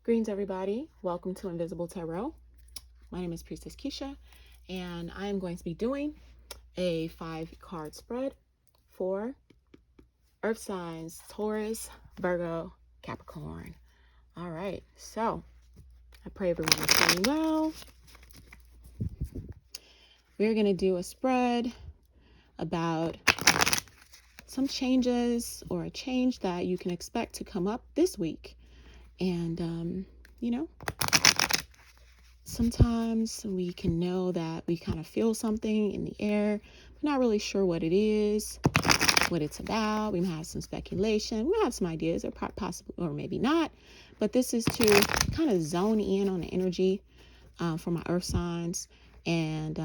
Greetings, everybody. Welcome to Invisible Tarot. My name is Priestess Keisha, and I am going to be doing a 5-card spread for Earth signs, Taurus, Virgo, Capricorn. All right, so I pray everyone is doing well. We're going to do a spread about some changes or a change that you can expect to come up this week. And, sometimes we can know that we kind of feel something in the air. We're not really sure what it is, what it's about. We might have some speculation. We might have some ideas, or possibly, or maybe not. But this is to kind of zone in on the energy for my earth signs. And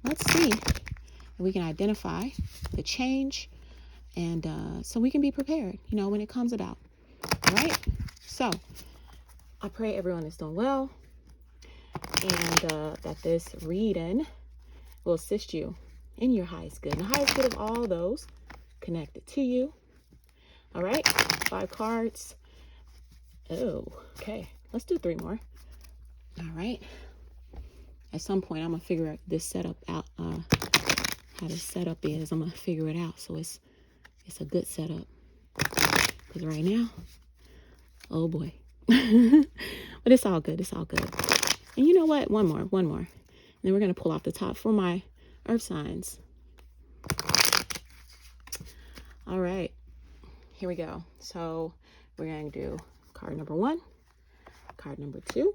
let's see if we can identify the change, and so we can be prepared, when it comes about. All right. So I pray everyone is doing well, and that this reading will assist you in your highest good, and the highest good of all those connected to you. All right, 5 cards. Oh, okay. Let's do 3 more. All right. At some point, I'm gonna figure this setup out. How the setup is, I'm gonna figure it out so it's a good setup. Because right now, oh boy. But it's all good. It's all good. And you know what? One more. And then we're going to pull off the top for my earth signs. All right. Here we go. So we're going to do card number 1, card number 2,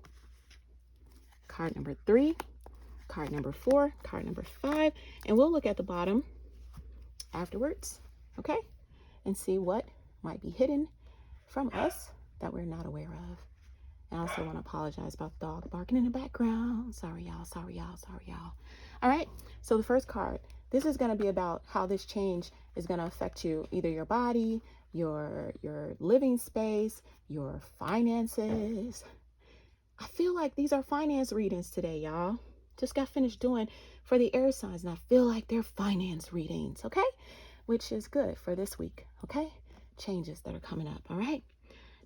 card number 3, card number 4, card number 5. And we'll look at the bottom afterwards. Okay? And see what might be hidden from us that we're not aware of. And I also want to apologize about the dog barking in the background. Sorry, y'all. All right. So the first card, this is going to be about how this change is going to affect you, either your body, your living space, your finances. I feel like these are finance readings today, y'all. Just got finished doing for the air signs, and I feel like they're finance readings, okay? Which is good for this week, okay? Changes that are coming up, all right?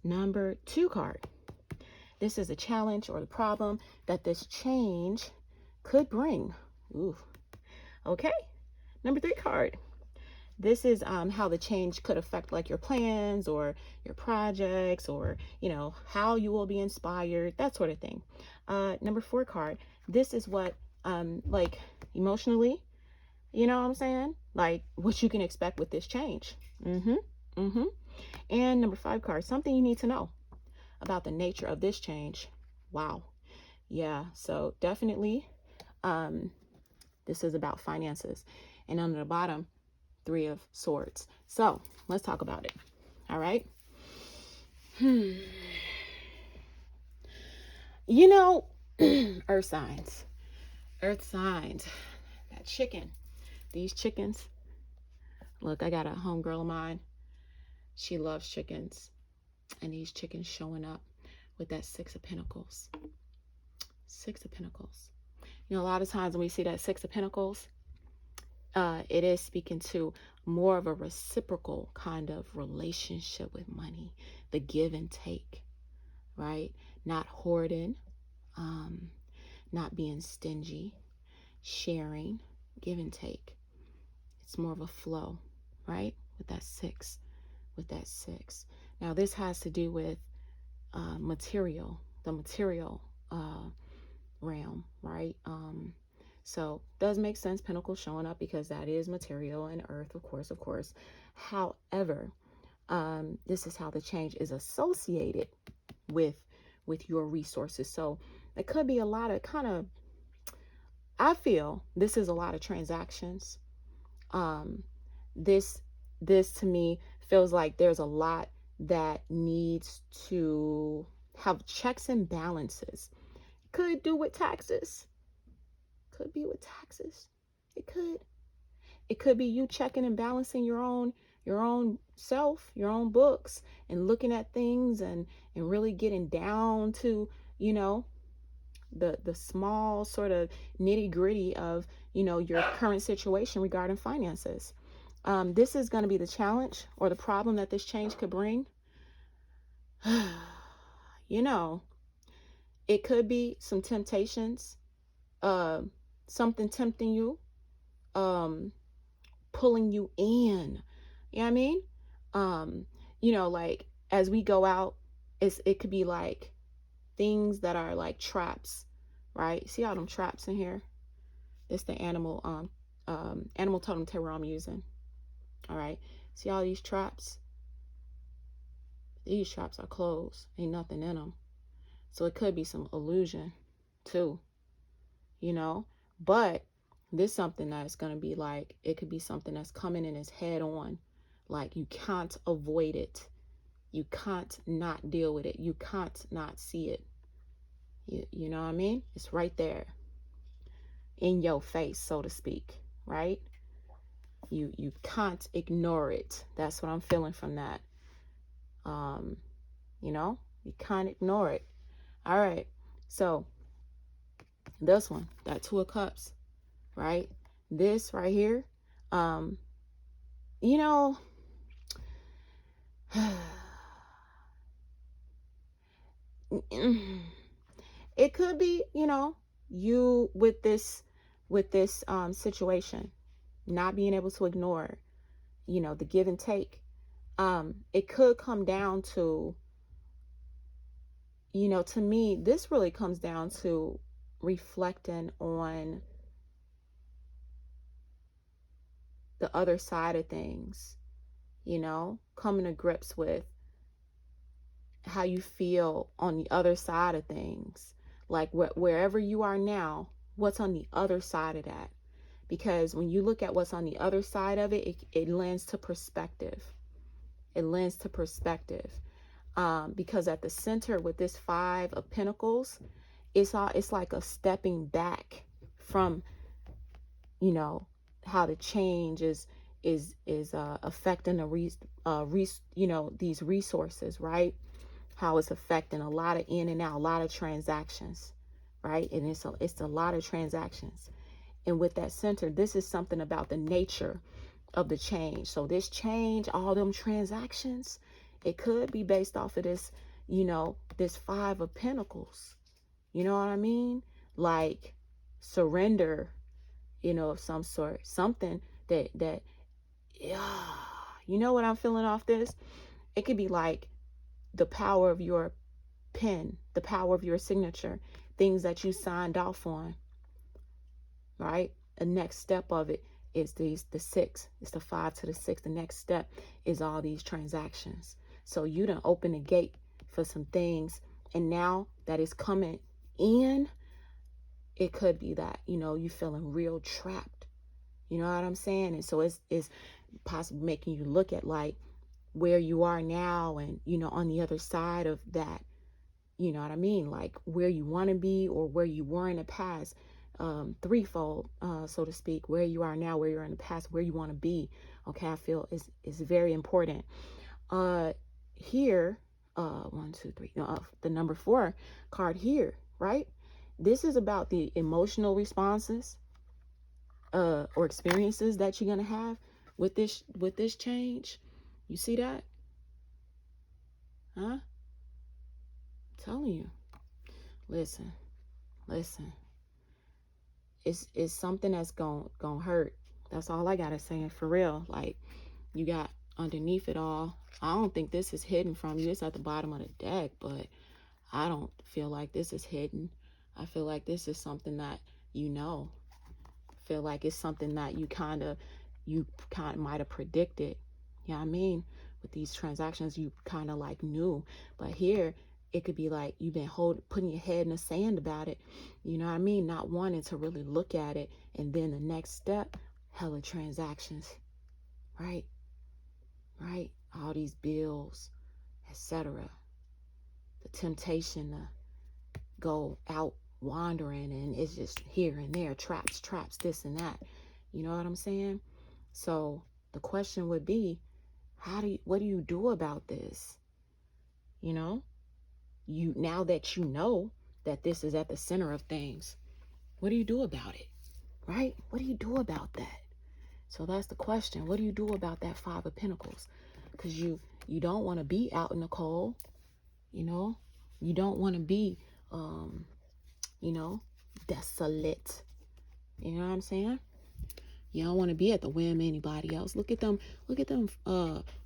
Number 2 card. This is a challenge or the problem that this change could bring. Ooh. Okay. Number 3 card. This is how the change could affect like your plans or your projects, or, how you will be inspired, that sort of thing. Number 4 card. This is what, like emotionally, you know what I'm saying? Like what you can expect with this change. And number 5 card. Something you need to know about the nature of this change. Wow. Yeah, so definitely this is about finances. And under the bottom, 3 of Swords. So let's talk about it. All right. Earth signs. That chicken. These chickens. Look, I got a homegirl of mine. She loves chickens. And these chickens showing up with that 6 of Pentacles. 6 of Pentacles. A lot of times when we see that 6 of Pentacles, it is speaking to more of a reciprocal kind of relationship with money. The give and take, right? Not hoarding, not being stingy, sharing, give and take. It's more of a flow, right? With that 6. Now, this has to do with the material realm, right? So does make sense, Pentacles showing up, because that is material, and earth, of course. However, this is how the change is associated with your resources. So it could be a lot of I feel this is a lot of transactions. This to me feels like there's a lot that needs to have checks and balances. Could do with taxes. Could be with taxes. It could be you checking and balancing your own self, your own books, and looking at things and really getting down to, the small sort of nitty gritty of, your current situation regarding finances. This is going to be the challenge or the problem that this change could bring. it could be some temptations, something tempting you, pulling you in. You know what I mean? Like as we go out, it could be like things that are like traps, right? See all them traps in here? It's the animal totem tarot I'm using. All right. See all these traps? These traps are closed. Ain't nothing in them. So it could be some illusion too, but this something that's going to be like, it could be something that's coming in his head on. Like you can't avoid it. You can't not deal with it. You can't not see it. You know what I mean? It's right there in your face, so to speak, right? You can't ignore it. That's what I'm feeling from that. You can't ignore it. All right. So this one, that Two of Cups, right? This right here, you know, it could be, you with this situation, not being able to ignore, the give and take. It could come down to, to me, this really comes down to reflecting on the other side of things, coming to grips with how you feel on the other side of things. Like wherever you are now, what's on the other side of that? Because when you look at what's on the other side of it, it lends to perspective. It lends to perspective. Because at the center with this Five of Pentacles, it's like a stepping back from, how the change is affecting these resources, right? How it's affecting a lot of in and out, a lot of transactions, right? And it's a lot of transactions. And with that center, this is something about the nature of the change. So this change, all them transactions, it could be based off of this, this Five of Pentacles. You know what I mean? Like surrender, of some sort, something that, yeah, you know what I'm feeling off this? It could be like the power of your pen, the power of your signature, things that you signed off on, right? The next step of it is the 6. It's the 5 to the 6. The next step is all these transactions. So you done open the gate for some things, and now that is coming in, it could be that, you feeling real trapped. You know what I'm saying? And so it's possibly making you look at like where you are now and, on the other side of that, you know what I mean? Like where you want to be or where you were in the past, threefold, so to speak, where you are now, where you're in the past, where you want to be. Okay. I feel is very important. Here, 1, 2, 3, the number 4 card here, right? This is about the emotional responses, or experiences that you're going to have with this change. You see that? Huh? I'm telling you. Listen. It's something that's gonna hurt. That's all I gotta say. And for real, like you got underneath it all. I don't think this is hidden from you. It's at the bottom of the deck, but I don't feel like this is hidden. I feel like this is something that feel like it's something that you kind of might have predicted. You know what I mean? With these transactions, you kind of like knew. But here, it could be like you've been putting your head in the sand about it. You know what I mean? Not wanting to really look at it. And then the next step, hella transactions. Right? Right? All these bills, etc. The temptation to go out wandering, and it's just here and there, traps, this and that. You know what I'm saying? So the question would be, what do you do about this? Now that you know that this is at the center of things, what do you do about it? Right? What do you do about that? So that's the question. What do you do about that 5 of Pentacles? Because you don't want to be out in the cold. You don't want to be you know, desolate. You know what I'm saying? You don't want to be at the whim of anybody else. Look at them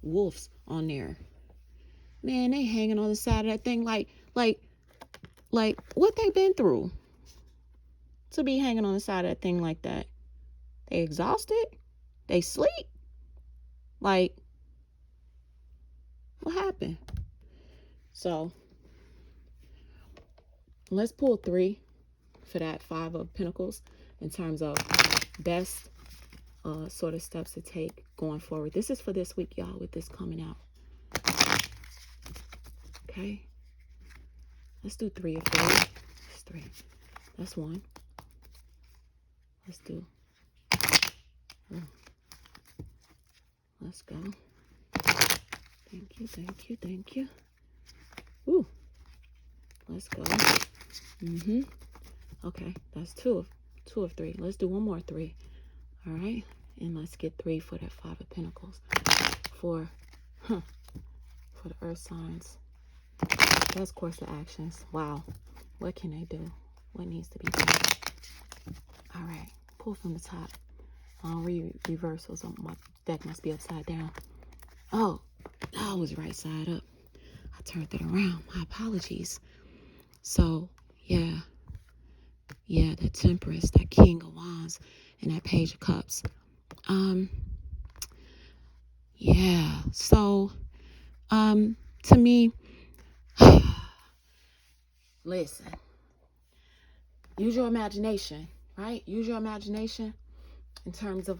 wolves on there. Man, they hanging on the side of that thing like what they been through to be hanging on the side of that thing like that. They exhausted? They sleep? Like, what happened? So, let's pull 3 for that 5 of Pentacles in terms of best sort of steps to take going forward. This is for this week, y'all, with this coming out. Okay. Let's do 3 of 3. That's 3. That's 1. Let's do. Let's go. Thank you, thank you, thank you. Ooh. Let's go. Okay, that's 2 of 3. Let's do one more 3. All right, and let's get 3 for that 5 of Pentacles. For the earth signs. That's course of actions. Wow. What can they do? What needs to be done? All right. Pull from the top. I don't read reversals. My deck must be upside down. Oh, I was right side up. I turned it around. My apologies. So, yeah. Yeah, that Temperance, that King of Wands, and that Page of Cups. Yeah. So, to me, listen, use your imagination, right? Use your imagination in terms of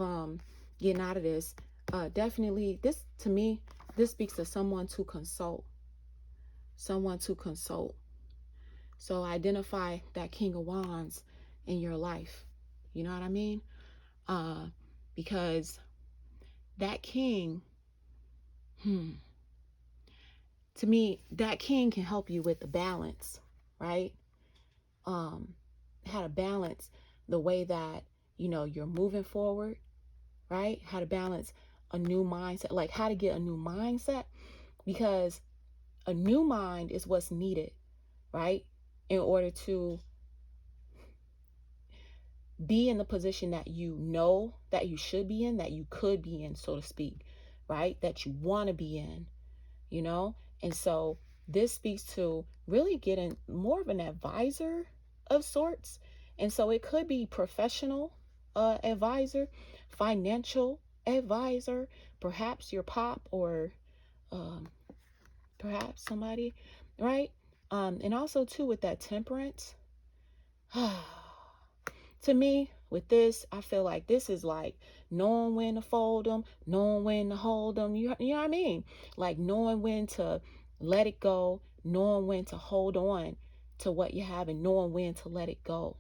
getting out of this. Definitely, this, to me, this speaks to someone to consult. Someone to consult. So identify that King of Wands in your life. You know what I mean? Because that king, to me, that king can help you with the balance, right? How to balance the way that, you know, you're moving forward, right? How to balance a new mindset, like how to get a new mindset, because a new mind is what's needed, right? In order to be in the position that you know that you should be in, that you could be in, so to speak, right? That you want to be in, you know? And so this speaks to really getting more of an advisor of sorts. And so it could be professional advisor, financial advisor, perhaps your pop or perhaps somebody, right? And also too with that Temperance, to me, with this, I feel like this is like knowing when to fold them, knowing when to hold them. You know what I mean? Like knowing when to let it go, knowing when to hold on to what you have, and knowing when to let it go.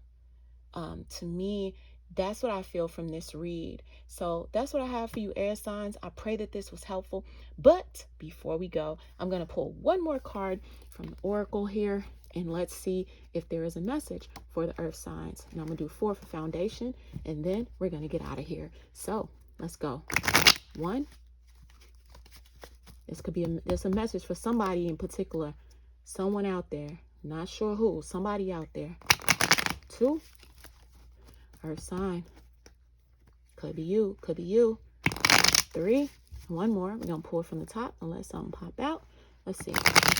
To me, that's what I feel from this read. So that's what I have for you, air signs. I pray that this was helpful. But before we go, I'm going to pull one more card from the Oracle here. And let's see if there is a message for the earth signs. And I'm going to do 4 for foundation. And then we're going to get out of here. So let's go. 1. This could be there's a message for somebody in particular. Someone out there. Not sure who. Somebody out there. 2. Earth sign. Could be you. Could be you. 3. One more. We're going to pull from the top and let something pop out. Let's see.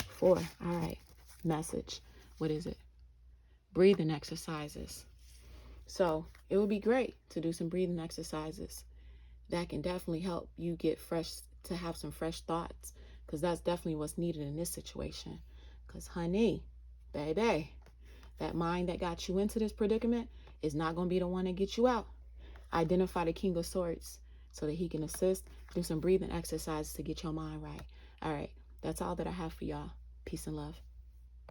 4. All right. Message. What is it? Breathing exercises. So it would be great to do some breathing exercises. That can definitely help you get fresh, to have some fresh thoughts, because that's definitely what's needed in this situation. Because honey, baby, that mind that got you into this predicament is not going to be the one that gets you out. Identify the King of Swords so that he can assist. Do some breathing exercises to get your mind right. All right. That's all that I have for y'all. Peace and love.